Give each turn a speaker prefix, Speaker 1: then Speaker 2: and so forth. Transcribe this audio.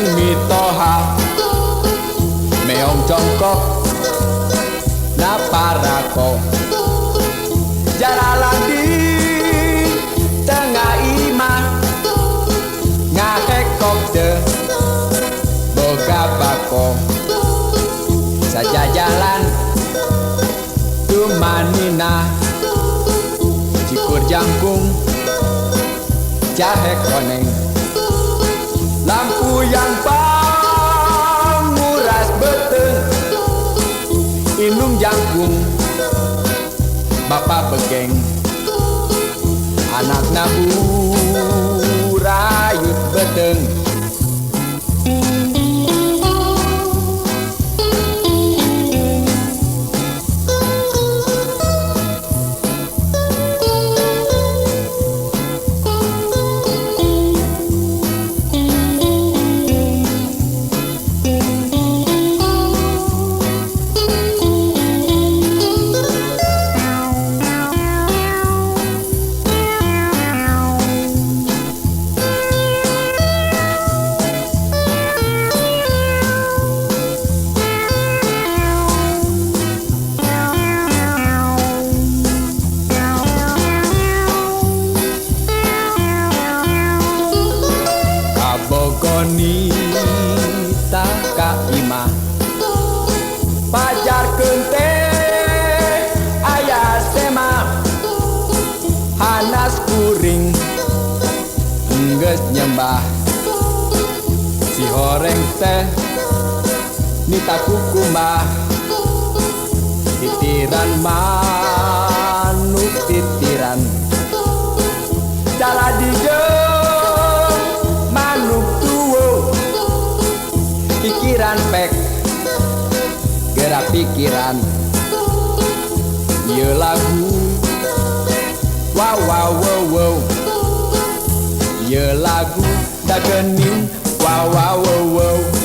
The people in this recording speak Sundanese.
Speaker 1: jeung mitoha meong congkok na parako jalalan di tengah imah ngahekok de boga bako saja jalan tumanina cikur jangkung jahe koneng lampu yang panguras beteng inung jangkung bapak begeng anak nabu rayut beteng Bogonita ka imah pajar kente ayah sema hanas kuring enggeus nyembah si horeng teh nita kukumbah titiran manuk titiran jaladi pikiran pek gerak pikiran ieu lagu wow wow wow wow ieu lagu da geuning wow wow wow wow